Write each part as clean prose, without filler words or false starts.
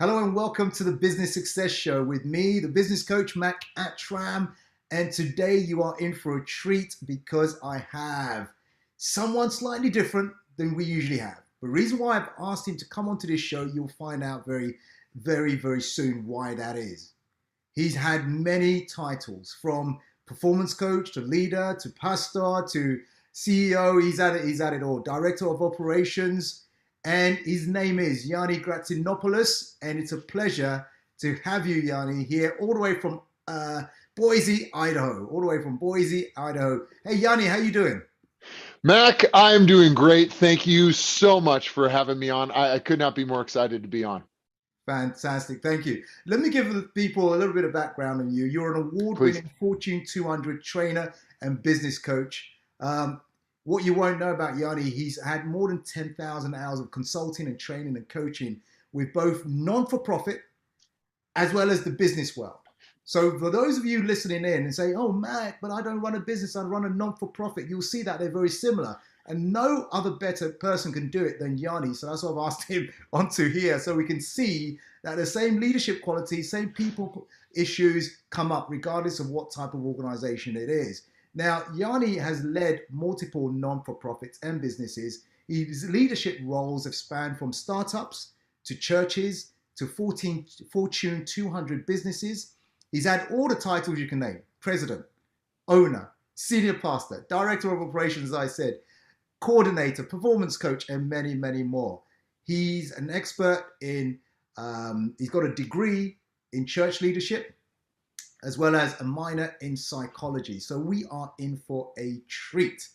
Hello and welcome to the Business Success Show with me, the business coach Mac Atram. And today you are in for a treat because I have someone slightly different than we usually have. The reason why I've asked him to come onto this show, you'll find out very soon why that is. He's had many titles, from performance coach to leader to pastor to CEO. He's at it all. Director of operations. And his name is Ioannis Gratsinopoulos, and it's a pleasure to have you, Yanni, here all the way from Boise, Idaho. Hey, Yanni, how you doing? Mac, I'm doing great. Thank you so much for having me on. I could not be more excited to be on. Fantastic, thank you. Let me give the people a little bit of background on you. You're an Please. award-winning Fortune 200 trainer and business coach. What you won't know about Yanni, he's had more than 10,000 hours of consulting and training and coaching with both non-for-profit as well as the business world. So for those of you listening in and say, oh, Matt, but I don't run a business, I run a non-for-profit, you'll see that they're very similar. And no other better person can do it than Yanni. So that's why I've asked him onto here so we can see that the same leadership qualities, same people issues come up regardless of what type of organization it is. Now, Yanni has led multiple non-for-profits and businesses. His leadership roles have spanned from startups to churches to Fortune 200 businesses. He's had all the titles you can name: president, owner, senior pastor, director of operations, as I said, coordinator, performance coach, and many more. He's an expert in, he's got a degree in church leadership, as well as a minor in psychology. So we are in for a treat.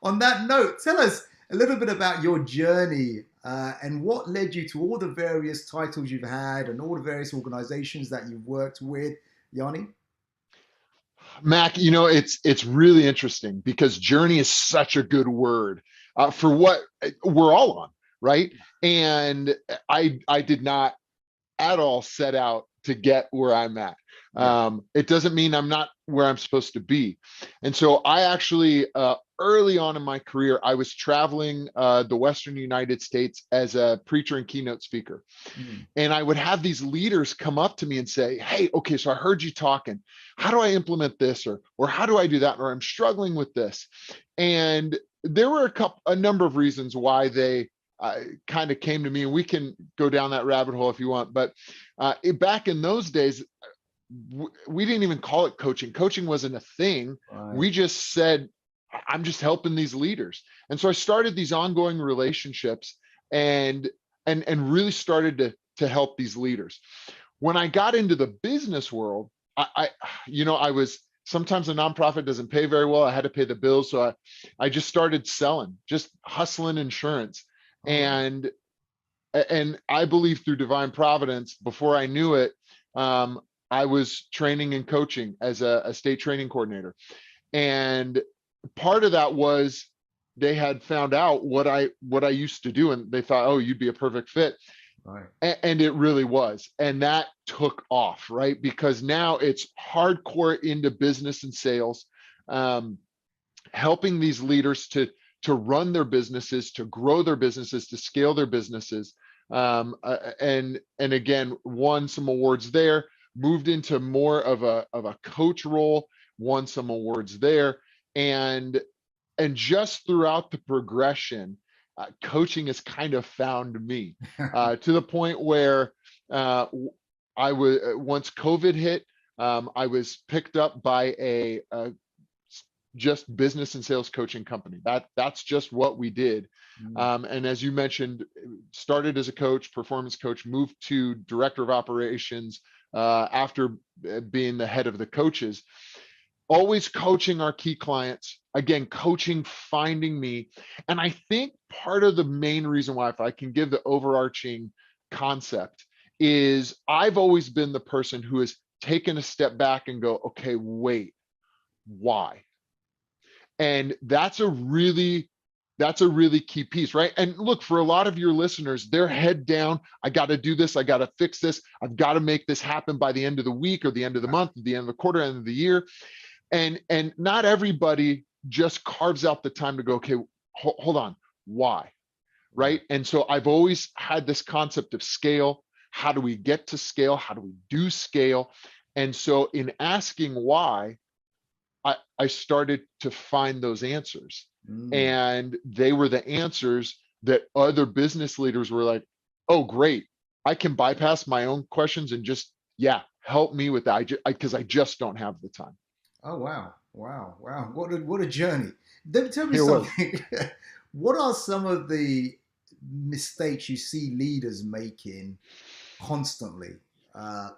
On that note, tell us a little bit about your journey and what led you to all the various titles you've had and all the various organizations that you've worked with, Yanni. Mac, it's really interesting because journey is such a good word for what we're all on, right? And I did not at all set out to get where I'm at. It doesn't mean I'm not where I'm supposed to be. And so I actually, early on in my career, I was traveling the Western United States as a preacher and keynote speaker. And I would have these leaders come up to me and say, hey, okay, so I heard you talking. How do I implement this? Or how do I do that? Or I'm struggling with this. And there were a number of reasons why they kind of came to me, and we can go down that rabbit hole if you want. But back in those days, we didn't even call it coaching. Coaching wasn't a thing. Right. We just said, I'm just helping these leaders. And so I started these ongoing relationships and really started to help these leaders. When I got into the business world, I was, sometimes a nonprofit doesn't pay very well. I had to pay the bills. So I just started selling, just hustling insurance. And I believe through divine providence, before I knew it, I was training and coaching as a state training coordinator. And part of that was they had found out what I used to do, and they thought, oh, you'd be a perfect fit. Right. And it really was. And that took off, right? Because now it's hardcore into business and sales, helping these leaders to run their businesses, to grow their businesses, to scale their businesses. And again, won some awards there, moved into more of a coach role, won some awards there. And just throughout the progression, coaching has kind of found me to the point where I was, once COVID hit, I was picked up by a just business and sales coaching company. That's just what we did. And as you mentioned, started as a coach, performance coach, moved to director of operations after being the head of the coaches. Always coaching our key clients, again, coaching, finding me. And I think part of the main reason why, if I can give the overarching concept, is I've always been the person who has taken a step back and go, okay, wait, why? And that's a really key piece, right? And look, for a lot of your listeners, they're head down. I got to do this. I got to fix this. I've got to make this happen by the end of the week or the end of the month, or the end of the quarter, end of the year. And not everybody just carves out the time to go, okay, hold on, why? Right. And so I've always had this concept of scale, How do we get to scale? How do we do scale? And so in asking why, I started to find those answers. Mm. And they were the answers that other business leaders were like, oh, great. I can bypass my own questions and just, yeah, help me with that. Because I just don't have the time. Oh wow, wow, wow! What a journey. Then tell me It was. something. What are some of the mistakes you see leaders making constantly?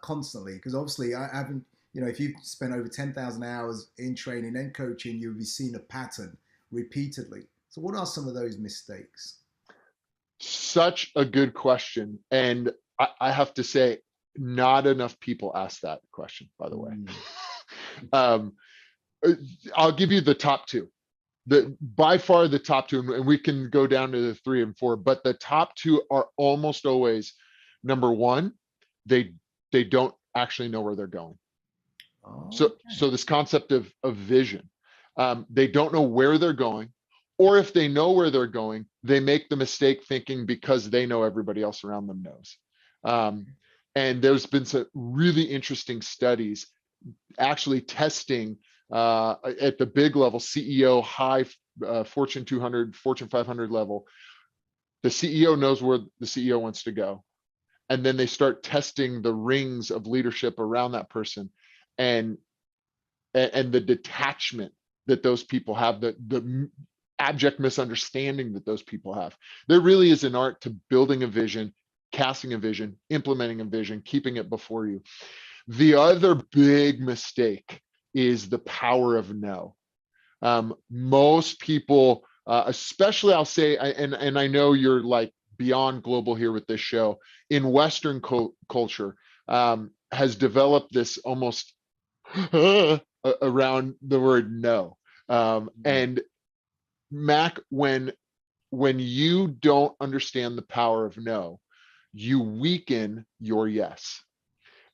Constantly, because obviously I haven't. You know, if you've spent over 10,000 hours in training and coaching, you'll be seeing a pattern repeatedly. So, what are some of those mistakes? Such a good question. And I have to say, not enough people ask that question, by the way. Mm. um, I'll give you the top two. By far the top two, and we can go down to the 3 and 4, but the top two are almost always, number one, they don't actually know where they're going. Oh, So this concept of vision, they don't know where they're going, or if they know where they're going, they make the mistake thinking because they know everybody else around them knows. And there's been some really interesting studies actually testing at the big level, CEO, high Fortune 200, Fortune 500 level. The CEO knows where the CEO wants to go. And then they start testing the rings of leadership around that person, and the detachment that those people have, the abject misunderstanding that those people have. There really is an art to building a vision, casting a vision, implementing a vision, keeping it before you. The other big mistake is the power of no. Most people, especially I'll say, and I know you're like beyond global here with this show, in Western culture, has developed this almost around the word no. And Mac, when you don't understand the power of no, you weaken your yes.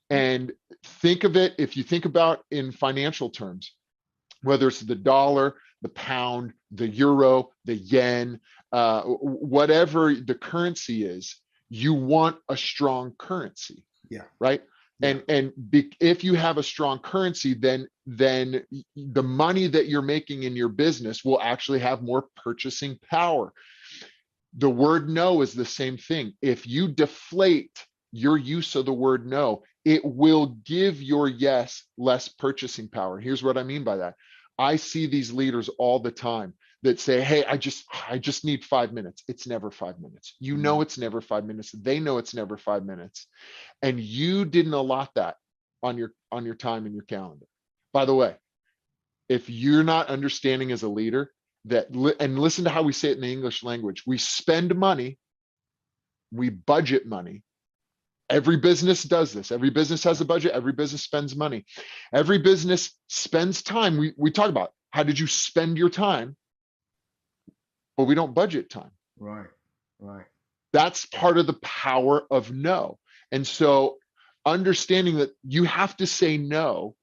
And think of it, if you think about in financial terms, whether it's the dollar, the pound, the euro, the yen, whatever the currency is, you want a strong currency. yeah, Right. yeah. If you have a strong currency, then the money that you're making in your business will actually have more purchasing power. The word no is the same thing. If you deflate your use of the word no, it will give your yes less purchasing power. Here's what I mean by that. I see these leaders all the time that say, hey, I just need 5 minutes. It's never 5 minutes. You know, it's never 5 minutes. They know it's never 5 minutes. And you didn't allot that on your time in your calendar. By the way, if you're not understanding as a leader that, and listen to how we say it in the English language, we spend money, we budget money. Every business does this. Every business has a budget. Every business spends money. Every business spends time. We talk about how did you spend your time, but we don't budget time. Right, right. That's part of the power of no. And so understanding that you have to say no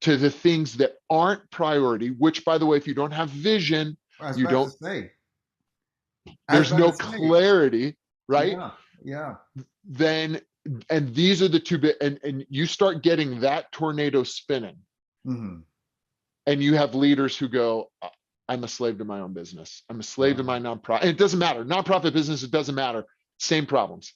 to the things that aren't priority, which, by the way, if you don't have vision, I was you about to don't, say. I was there's about no to say. clarity, right? Yeah, yeah. Then, and these are the two bit, and you start getting that tornado spinning, Mm-hmm. and you have leaders who go, I'm a slave to my own business. I'm a slave to my nonprofit. And it doesn't matter. Nonprofit business, it doesn't matter. Same problems.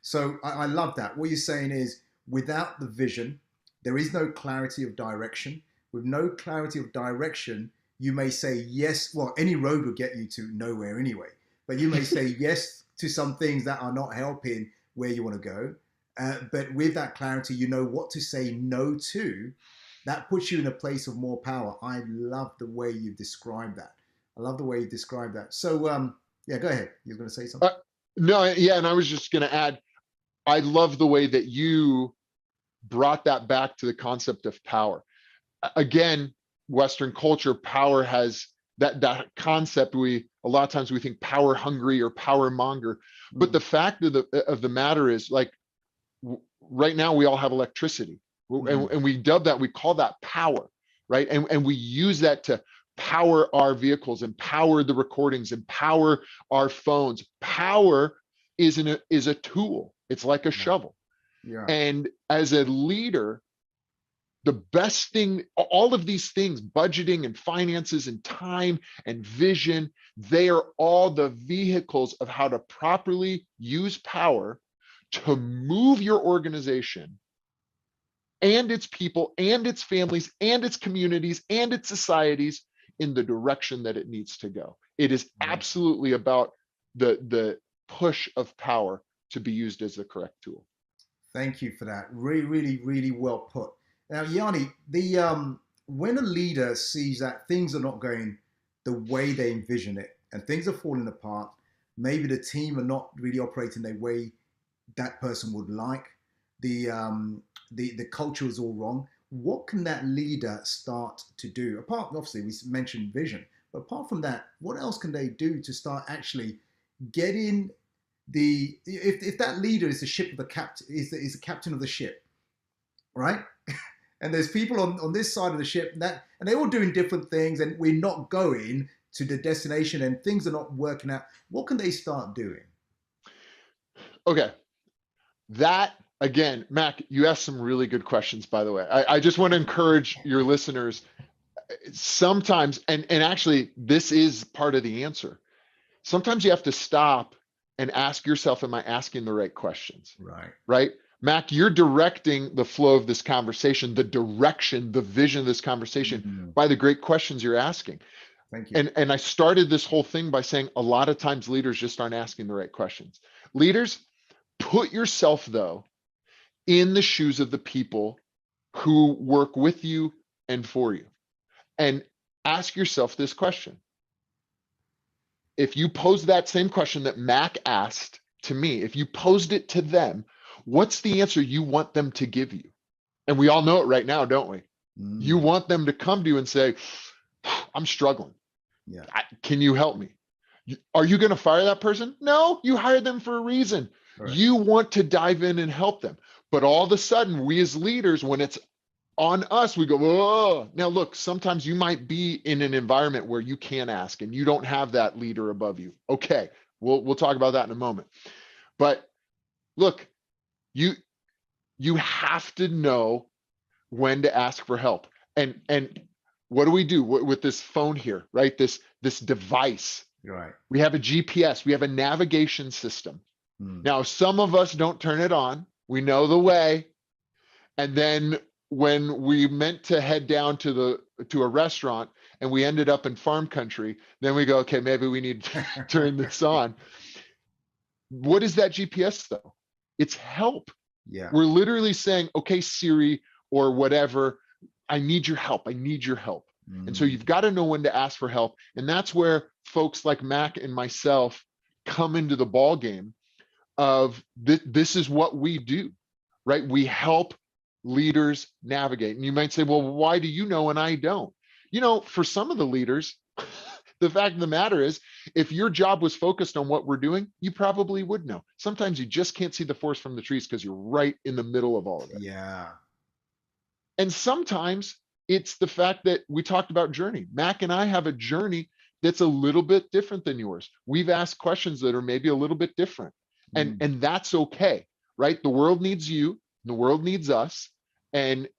So I love that. What you're saying is without the vision, there is no clarity of direction. With no clarity of direction, you may say yes. Well, any road will get you to nowhere anyway. But you may say yes to some things that are not helping where you want to go. But with that clarity, you know what to say no to. That puts you in a place of more power. I love the way you've described that. I love the way you described that. So, yeah, go ahead. You're going to say something? No, yeah. And I was just going to add, I love the way that you brought that back to the concept of power. Again, Western culture, power has that concept. A lot of times we think power hungry or power monger, but the fact of the matter is, like, right now we all have electricity, and we dub that, we call that power, right? And we use that to power our vehicles, and power the recordings, and power our phones. Power is a tool. It's like a Yeah. shovel. Yeah. And as a leader, the best thing, all of these things, budgeting and finances and time and vision, they are all the vehicles of how to properly use power to move your organization and its people and its families and its communities and its societies in the direction that it needs to go. It is absolutely about the push of power to be used as the correct tool. Thank you for that. Really, really, really well put. Now, Yanni, the when a leader sees that things are not going the way they envision it and things are falling apart, maybe the team are not really operating the way that person would like. The culture is all wrong. What can that leader start to do? Apart, obviously, we mentioned vision, but apart from that, what else can they do to start actually getting the if that leader is the ship of the captain is the captain of the ship, right? And there's people on this side of the ship and they're all doing different things, and we're not going to the destination, and things are not working out. What can they start doing? Okay. That again, Mac, you asked some really good questions, by the way. I just want to encourage your listeners sometimes, and actually, this is part of the answer. Sometimes you have to stop and ask yourself, am I asking the right questions? Right. Right? Mac, you're directing the flow of this conversation, the direction, the vision of this conversation by the great questions you're asking. Thank you. And I started this whole thing by saying a lot of times leaders just aren't asking the right questions. Leaders, put yourself, though, in the shoes of the people who work with you and for you. And ask yourself this question. If you pose that same question that Mac asked to me, if you posed it to them, what's the answer you want them to give you? And we all know it right now, don't we? You want them to come to you and say, I'm struggling. Yeah. Can you help me? Are you going to fire that person? No, you hired them for a reason. Right. You want to dive in and help them. But all of a sudden, we as leaders, when it's on us, we go, oh. Now look, sometimes you might be in an environment where you can't ask and you don't have that leader above you. Okay, we'll talk about that in a moment. But look, you have to know when to ask for help. And what do we do with this phone here, right? This device. Right. We have a GPS, we have a navigation system. Now, some of us don't turn it on. We know the way. And then when we meant to head down to a restaurant and we ended up in farm country, then we go, okay, maybe we need to turn this on. What is that GPS though? It's help. Yeah. We're literally saying, okay, Siri or whatever, I need your help. I need your help. And so you've got to know when to ask for help. And that's where folks like Mac and myself come into the ball game of this is what we do, right? We help leaders navigate. And you might say, well, why do you know and I don't? You know, for some of the leaders, the fact of the matter is, if your job was focused on what we're doing, you probably would know. Sometimes you just can't see the forest from the trees because you're right in the middle of all of it. Yeah. And sometimes it's the fact that we talked about journey. Mac and I have a journey that's a little bit different than yours. We've asked questions that are maybe a little bit different. And that's okay, right? The world needs you, the world needs us, and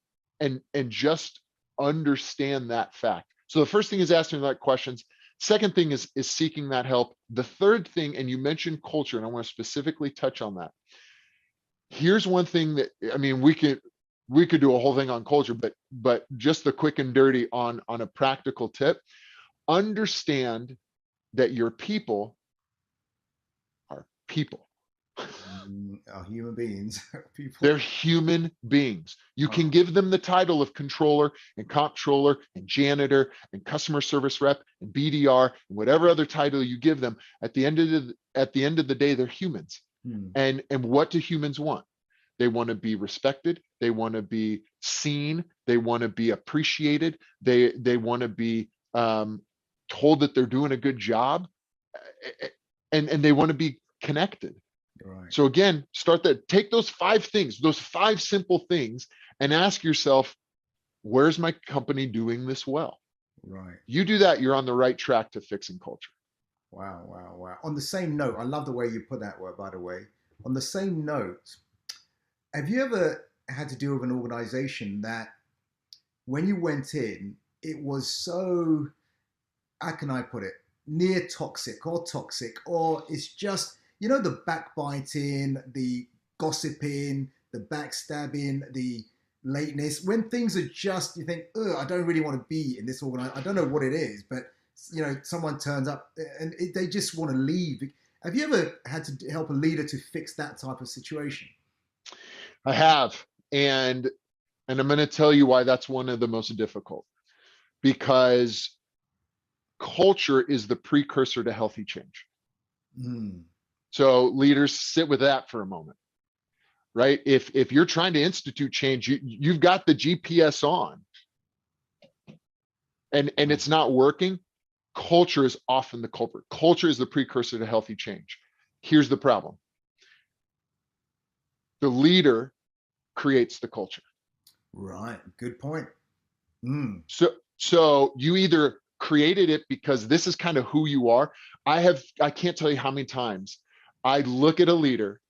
just understand that fact. So the first thing is asking the right questions. Second thing is seeking that help. The third thing, and you mentioned culture, and I want to specifically touch on that. Here's one thing that, I mean, we could do a whole thing on culture, but just the quick and dirty on a practical tip. Understand that your people are people. Are human beings. People. They're human beings. You can give them the title of controller and comptroller and janitor and customer service rep and BDR and whatever other title you give them. At the end of the day, they're humans. And what do humans want? They want to be respected. They want to be seen. They want to be appreciated. They want to be told that they're doing a good job, and they want to be connected. Right. So again, start that. Take those 5 things, those 5 simple things, and ask yourself, where's my company doing this well? Right. You do that, you're on the right track to fixing culture. Wow. On the same note, I love the way you put that word, by the way. On the same note, have you ever had to deal with an organization that when you went in, it was so, how can I put it, near toxic, or it's just, the backbiting, the gossiping, the backstabbing, the lateness, when things are just, you think, I don't really want to be in this organization. I don't know what it is, but, someone turns up and they just want to leave. Have you ever had to help a leader to fix that type of situation? I have. And I'm going to tell you why that's one of the most difficult, because culture is the precursor to healthy change. Mm. So leaders, sit with that for a moment, right? If you're trying to institute change, you've got the GPS on and it's not working. Culture is often the culprit. Culture is the precursor to healthy change. Here's the problem. The leader creates the culture. Right. Good point. Mm. So you either created it because this is kind of who you are. I can't tell you how many times I look at a leader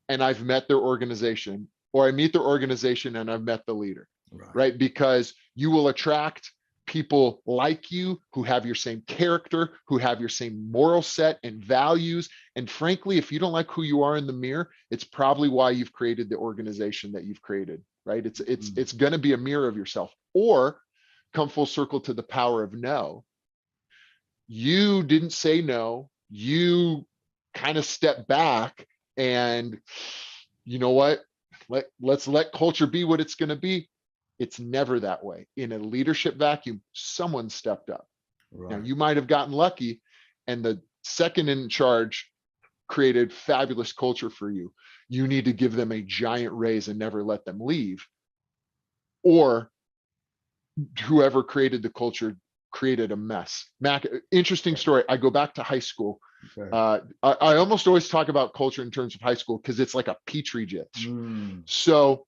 and I've met their organization, or I meet their organization and I've met the leader, right? Because you will attract people like you who have your same character, who have your same moral set and values. And frankly, if you don't like who you are in the mirror, it's probably why you've created the organization that you've created, right? It's going to be a mirror of yourself. Or come full circle to the power of no. You didn't say no. You kind of stepped back and, you know what? Let's let culture be what it's going to be. It's never that way. In a leadership vacuum, someone stepped up. Now, you might have gotten lucky and the second in charge created fabulous culture for you. You need to give them a giant raise and never let them leave. Or whoever created the culture created a mess. Mac, interesting story. I go back to high school. Okay. I almost always talk about culture in terms of high school because it's like a petri dish. So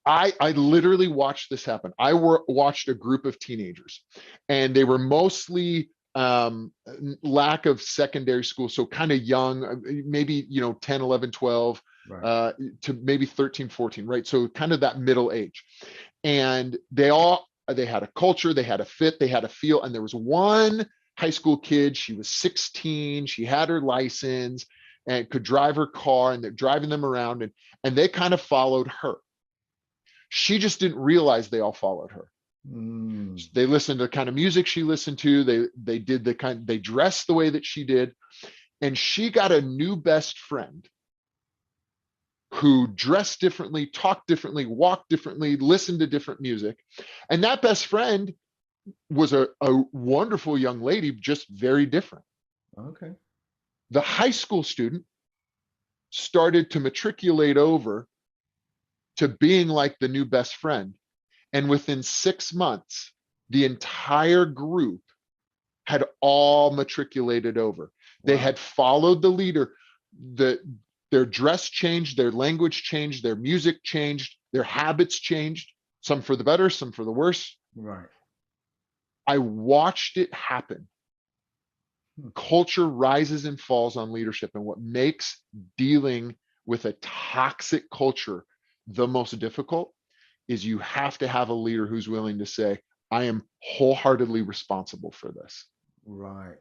I literally watched this happen. I watched a group of teenagers, and they were mostly lack of secondary school, so kind of young, maybe 10, 11, 12, to maybe 13, 14, right? So kind of that middle age. And they had a culture, they had a fit, they had a feel. And there was one high school kid, she was 16, she had her license and could drive her car, and they're driving them around, and they kind of followed her. She just didn't realize they all followed her. They listened to the kind of music she listened to. They did they dressed the way that she did. And she got a new best friend who dressed differently, talked differently, walked differently, listened to different music. And that best friend was a wonderful young lady, just very different. Okay. The high school student started to matriculate over to being like the new best friend. And within 6 months, the entire group had all matriculated over. They had followed the leader. Their dress changed, their language changed, their music changed, their habits changed, some for the better, some for the worse. Right. I watched it happen. Culture rises and falls on leadership. And what makes dealing with a toxic culture the most difficult is you have to have a leader who's willing to say, I am wholeheartedly responsible for this. Right.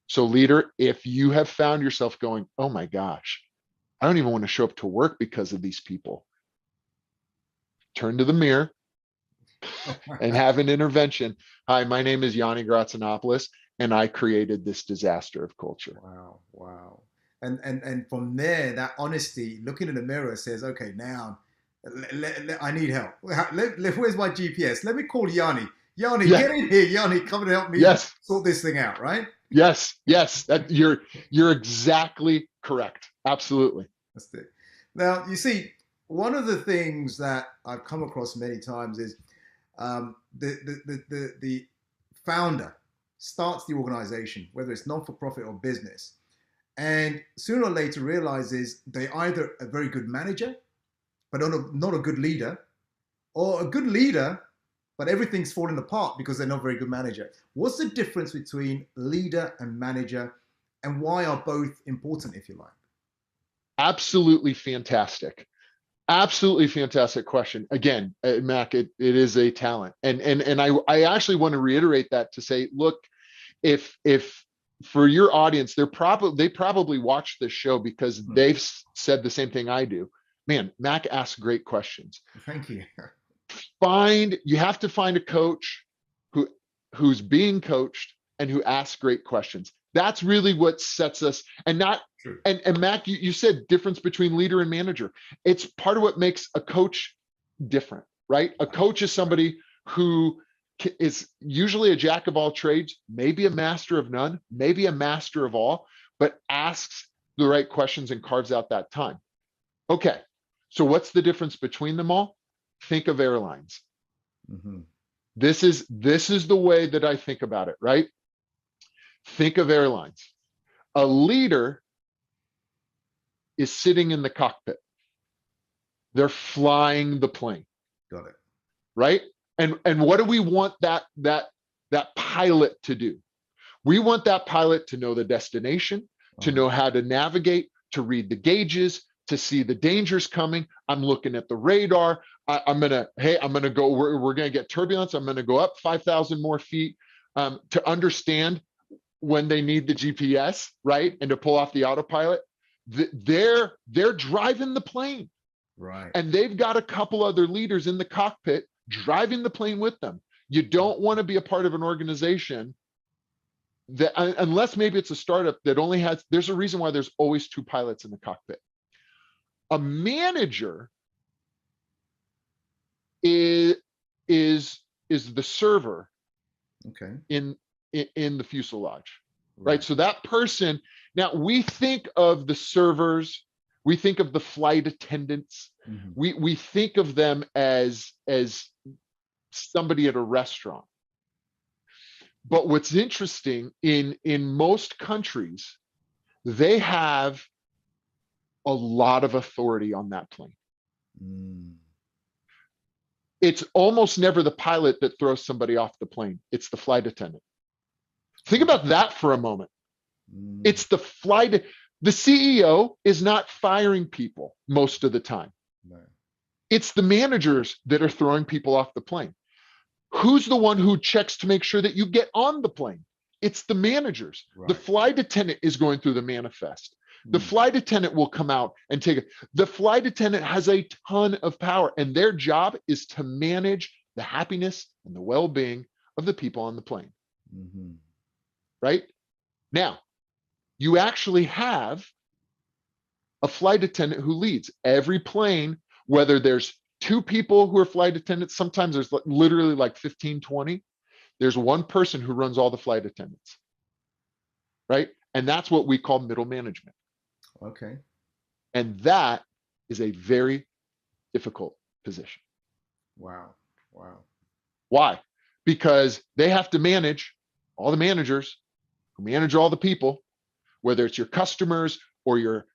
So leader, if you have found yourself going, oh my gosh, I don't even want to show up to work because of these people, turn to the mirror and have an intervention. Hi, my name is Ioannis Gratsinopoulos, and I created this disaster of culture. Wow. And from there, that honesty, looking in the mirror says, okay, now I need help. Where's my GPS? Let me call Yanni. Yanni, get in here. Yanni, come and help me sort this thing out, right? Yes. That you're exactly correct. Absolutely. That's it. Now, you see, one of the things that I've come across many times is the founder starts the organization, whether it's non-for-profit or business, and sooner or later realizes they're either a very good manager, but not a good leader, or a good leader, but everything's falling apart because they're not a very good manager. What's the difference between leader and manager, and why are both important, if you like? Absolutely fantastic. Absolutely fantastic question. Again, Mac, it is a talent. And I actually want to reiterate that to say, look, if for your audience, they probably watch this show because they've said the same thing I do. Man, Mac asks great questions. Thank you. You have to find a coach who who's being coached and who asks great questions. That's really what sets us. And not True. and Mac, you said difference between leader and manager. It's part of what makes a coach different, right? A coach is somebody who is usually a jack of all trades, maybe a master of none, maybe a master of all, but asks the right questions and carves out that time. Okay, so what's the difference between them all? Think of airlines. Mm-hmm. This is the way that I think about it, right? Think of airlines. A leader is sitting in the cockpit. They're flying the plane. Got it. Right? And what do we want that pilot to do? We want that pilot to know the destination, to know how to navigate, to read the gauges, to see the dangers coming. I'm looking at the radar. I'm gonna go. We're gonna get turbulence. I'm gonna go up 5,000 more feet, to understand when they need the GPS, right, and to pull off the autopilot. They're driving the plane, right, and they've got a couple other leaders in the cockpit driving the plane with them. You don't want to be a part of an organization that, unless maybe it's a startup that only has, there's a reason why there's always two pilots in the cockpit. A manager is the server, okay, in the fuselage, right? So that person, now we think of the servers, we think of the flight attendants, we think of them as somebody at a restaurant. But what's interesting, in most countries, they have a lot of authority on that plane. It's almost never the pilot that throws somebody off the plane. It's the flight attendant. Think about that for a moment. It's the CEO is not firing people most of the time. No. It's the managers that are throwing people off the plane. Who's the one who checks to make sure that you get on the plane? It's the managers. Right. The flight attendant is going through the manifest. The flight attendant will come out and take it. The flight attendant has a ton of power, and their job is to manage the happiness and the well-being of the people on the plane. Right? Now, you actually have a flight attendant who leads every plane, whether there's two people who are flight attendants, sometimes there's literally like 15, 20. There's one person who runs all the flight attendants, right? And that's what we call middle management. Okay. And that is a very difficult position. Wow. Wow. Why? Because they have to manage all the managers who manage all the people, whether it's your customers or your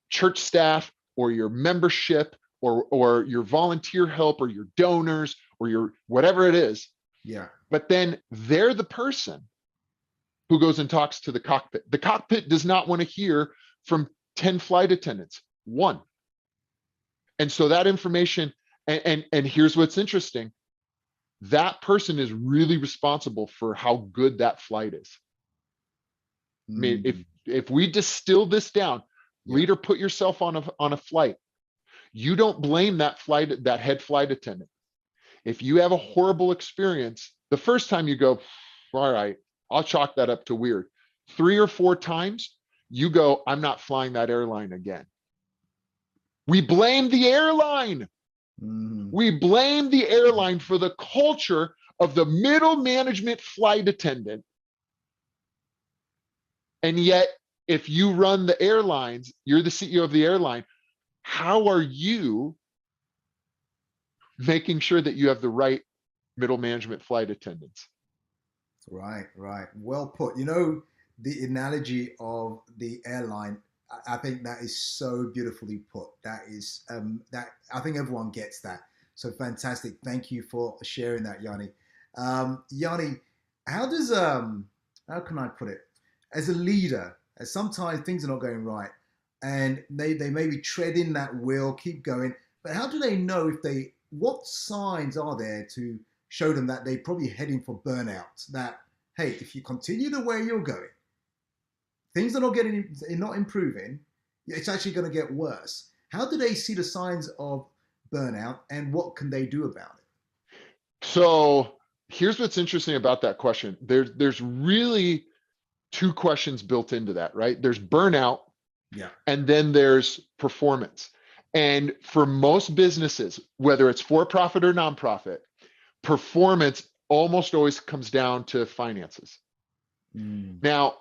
church staff or your membership or your volunteer help or your donors or your whatever it is. Yeah. But then they're the person who goes and talks to the cockpit. The cockpit does not want to hear from 10 flight attendants, one. And so that information, and here's what's interesting, that person is really responsible for how good that flight is. I mean, if we distill this down, leader, put yourself on a flight. You don't blame that head flight attendant. If you have a horrible experience, the first time you go, all right, I'll chalk that up to weird. 3 or 4 times, you go, I'm not flying that airline again. We blame the airline. We blame the airline for the culture of the middle management flight attendant. And yet, if you run the airlines, you're the CEO of the airline, how are you making sure that you have the right middle management flight attendants? Right, right. Well put. You know, the analogy of the airline, I think that is so beautifully put. That is, that I think everyone gets that. So fantastic. Thank you for sharing that, Yanni. Yanni, how does, how can I put it? As a leader, as sometimes things are not going right, and they maybe tread in that wheel, keep going. But how do they know what signs are there to show them that they're probably heading for burnout? That, hey, if you continue the way you're going, things are not improving, it's actually going to get worse. How do they see the signs of burnout, and what can they do about it? So here's what's interesting about that question. There's really two questions built into that, right? There's burnout, Yeah. and then there's performance. And for most businesses, whether it's for profit or nonprofit, performance almost always comes down to finances. Now,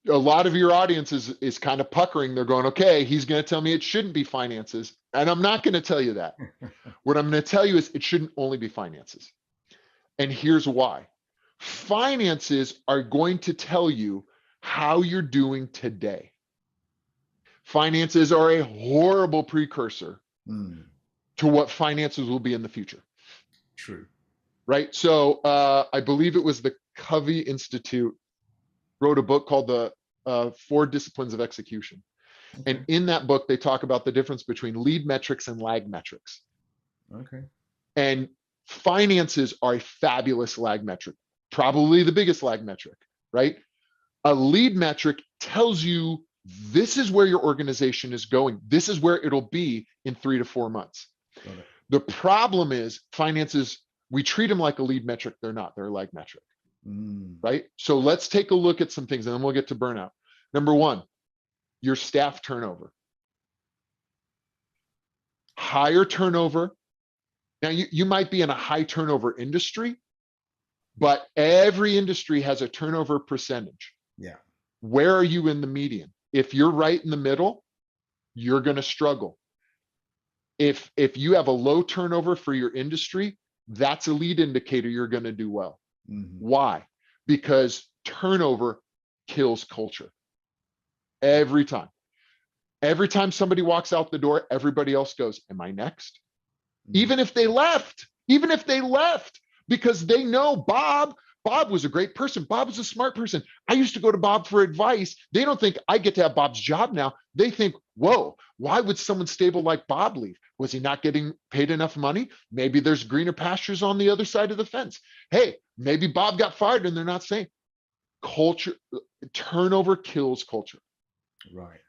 a lot of your audience is kind of puckering. They're going, okay, he's going to tell me it shouldn't be finances. And I'm not going to tell you that. What I'm going to tell you is it shouldn't only be finances. And here's why. Finances are going to tell you how you're doing today. Finances are a horrible precursor to what finances will be in the future. True. Right? So I believe it was the Covey Institute wrote a book called the 4 Disciplines of Execution. Okay. And in that book, they talk about the difference between lead metrics and lag metrics. Okay. And finances are a fabulous lag metric, probably the biggest lag metric, right? A lead metric tells you this is where your organization is going. This is where it'll be in 3 to 4 months. The problem is finances, we treat them like a lead metric. They're not, they're a lag metric. Right? So let's take a look at some things and then we'll get to burnout. Number 1, your staff turnover. Higher turnover. Now you might be in a high turnover industry, but every industry has a turnover percentage. Yeah. Where are you in the median? If you're right in the middle, you're going to struggle. If you have a low turnover for your industry, that's a lead indicator you're going to do well. Why? Because turnover kills culture. Every time. Every time somebody walks out the door, everybody else goes, am I next? Even if they left, because they know Bob was a great person. Bob was a smart person. I used to go to Bob for advice. They don't think I get to have Bob's job now. They think, whoa, why would someone stable like Bob leave? Was he not getting paid enough money? Maybe there's greener pastures on the other side of the fence. Hey, maybe Bob got fired and they're not saying. Culture, turnover kills culture. Right.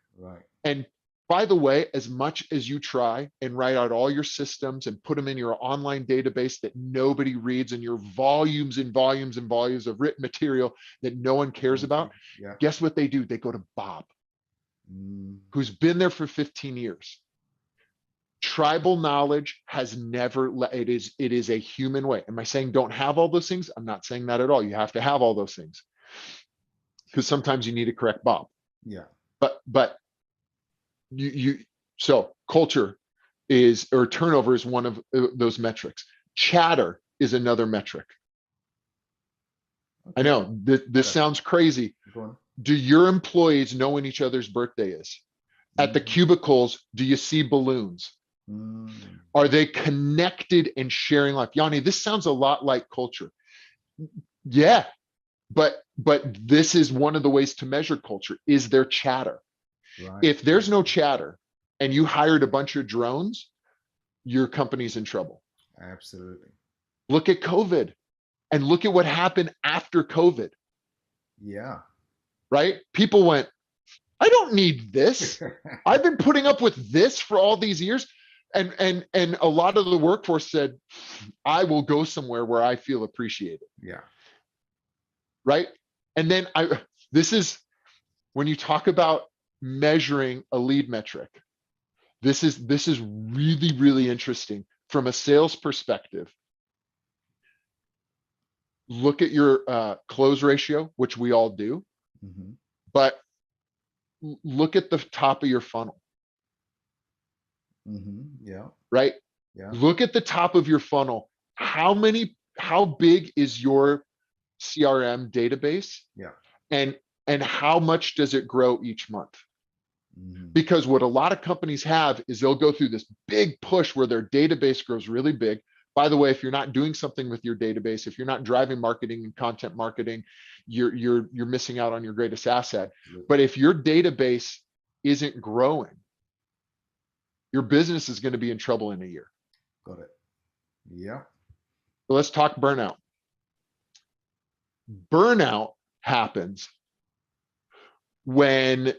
And by the way, as much as you try and write out all your systems and put them in your online database that nobody reads and your volumes and volumes and volumes of written material that no one cares about, guess what they do? They go to Bob, who's been there for 15 years. Tribal knowledge has never, it is a human way. Am I saying don't have all those things? I'm not saying that at all. You have to have all those things because sometimes you need to correct Bob. Yeah. But so culture is, or turnover is one of those metrics. Chatter is another metric. Okay. I know this sounds crazy. Do your employees know when each other's birthday is? At the cubicles, do you see balloons? Are they connected and sharing life? Yanni, this sounds a lot like culture. Yeah, but this is one of the ways to measure culture. Is there chatter? Right. If there's no chatter and you hired a bunch of drones, your company's in trouble. Absolutely. Look at COVID and look at what happened after COVID. Yeah. Right? People went, I don't need this. I've been putting up with this for all these years. And a lot of the workforce said, I will go somewhere where I feel appreciated. Yeah. Right? And then this is when you talk about measuring a lead metric. This is really, really interesting from a sales perspective. Look at your close ratio, which we all do, but look at the top of your funnel. Yeah. Right? Yeah. Look at the top of your funnel. How big is your CRM database? Yeah. And how much does it grow each month? Because what a lot of companies have is they'll go through this big push where their database grows really big. By the way, if you're not doing something with your database, if you're not driving marketing and content marketing, you're missing out on your greatest asset. But if your database isn't growing, your business is going to be in trouble in a year. Got it. Yeah. So let's talk burnout. Burnout happens when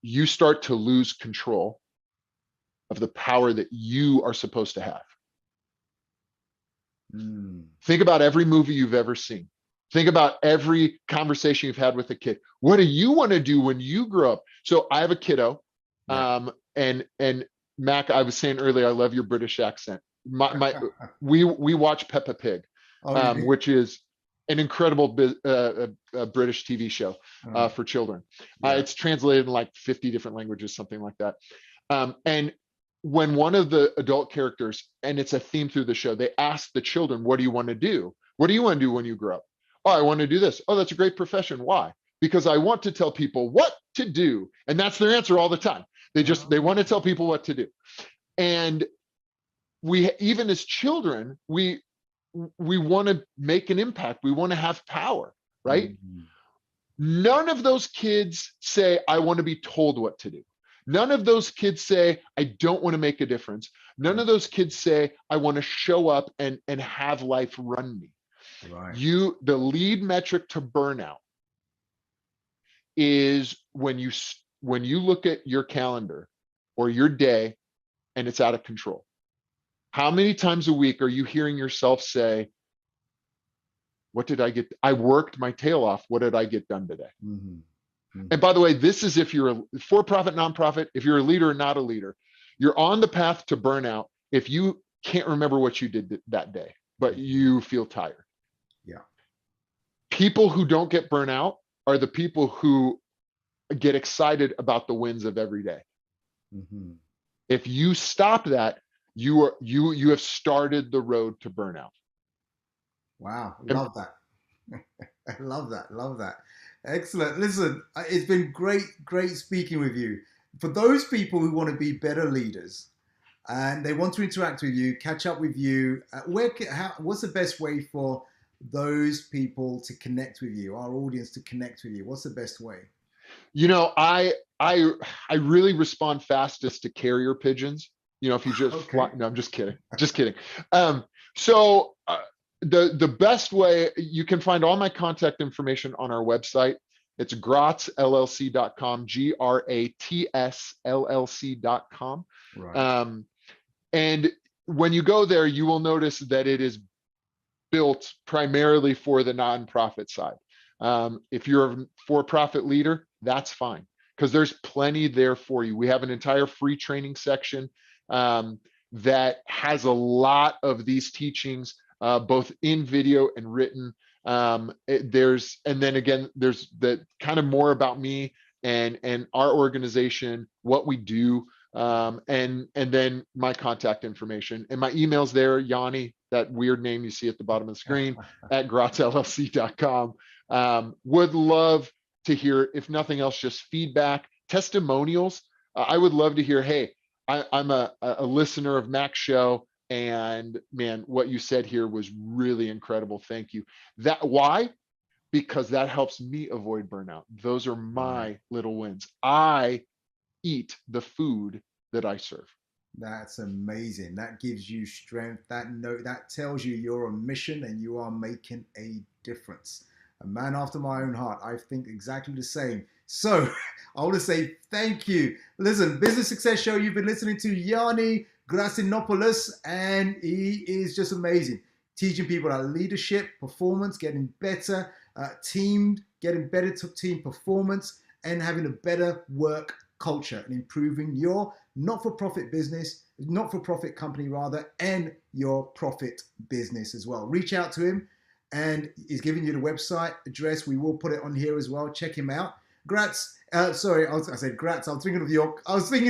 you start to lose control of the power that you are supposed to have. Think about every movie you've ever seen. Think about every conversation you've had with a kid. What do you want to do when you grow up? So I have a kiddo, and Mac, I was saying earlier, I love your British accent. We watch Peppa Pig, which is an incredible British TV show for children. It's translated in like 50 different languages, something like that. And when one of the adult characters, and it's a theme through the show, they ask the children, what do you want to do? What do you want to do when you grow up? Oh, I want to do this. Oh, that's a great profession. Why? Because I want to tell people what to do. And that's their answer all the time. They want to tell people what to do. And we, even as children, we want to make an impact. We want to have power, right? None of those kids say, I want to be told what to do. None of those kids say, I don't want to make a difference. None of those kids say, I want to show up and have life run me. Right. The lead metric to burnout is when you look at your calendar or your day and it's out of control. How many times a week are you hearing yourself say, what did I get? I worked my tail off. What did I get done today? And by the way, this is if you're a for-profit, nonprofit, if you're a leader or not a leader, you're on the path to burnout if you can't remember what you did that day, but you feel tired. Yeah. People who don't get burnout are the people who get excited about the wins of every day. If you stop that, you have started the road to burnout. Wow. Love that. I love that. Excellent. Listen, it's been great speaking with you. For those people who want to be better leaders and they want to interact with you, catch up with you, what's the best way for those people to connect with you, our audience to connect with you? What's the best way? I really respond fastest to carrier pigeons. If you just fly, no, I'm just kidding. So the best way, you can find all my contact information on our website. It's gratsllc.com, GRATSLLC.com. Right. And when you go there, you will notice that it is built primarily for the nonprofit side. If you're a for-profit leader, that's fine, because there's plenty there for you. We have an entire free training section that has a lot of these teachings, both in video and written. There's the kind of more about me and our organization, what we do, and then my contact information and my email's there, Yanni, that weird name you see at the bottom of the screen, at gratsllc.com. Would love to hear, if nothing else, just feedback, testimonials. I would love to hear, hey, I'm a listener of Mac's show, and man, what you said here was really incredible. Thank you. Why? Because that helps me avoid burnout. Those are my little wins. I eat the food that I serve. That's amazing. That gives you strength. That tells you you're on mission and you are making a difference. A man after my own heart. I think exactly the same. So I want to say thank you. Listen, Business Success Show, you've been listening to Ioannis Gratsinopoulos, and he is just amazing. Teaching people about leadership, performance, getting better, getting better team performance, and having a better work culture and improving your not-for-profit business, not-for-profit company rather, and your profit business as well. Reach out to him, and he's giving you the website address. We will put it on here as well. Check him out. Grats. I said Grats. I was thinking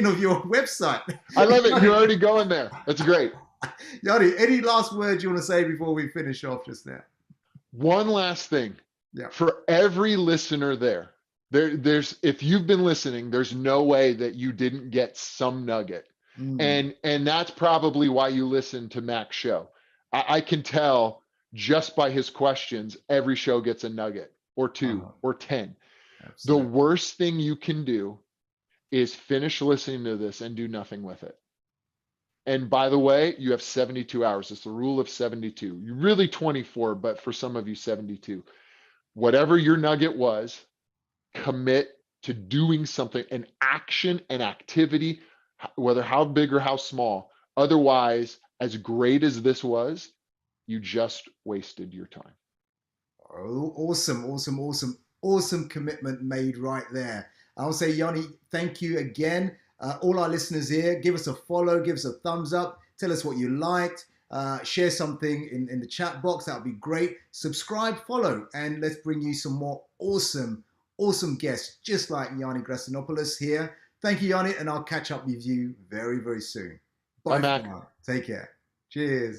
of your website. I love it. You're already going there. That's great. Yanni, any last words you want to say before we finish off just now? One last thing. Yeah. For every listener there's if you've been listening, there's no way that you didn't get some nugget. And that's probably why you listen to Mac's show. I can tell just by his questions, every show gets a nugget or two or 10. Absolutely. The worst thing you can do is finish listening to this and do nothing with it. And by the way, you have 72 hours. It's the rule of 72. You really 24, but for some of you, 72. Whatever your nugget was, commit to doing something, an action, an activity, whether how big or how small. Otherwise, as great as this was, you just wasted your time. Oh, awesome, awesome, awesome, awesome commitment made right there. I'll say, Yanni, thank you again. All our listeners here, give us a follow, give us a thumbs up, tell us what you liked, share something in the chat box. That would be great. Subscribe, follow, and let's bring you some more awesome, awesome guests, just like Ioannis Gratsinopoulos here. Thank you, Yanni, and I'll catch up with you very, very soon. Bye, Bye for Mac. now. Take care. Cheers.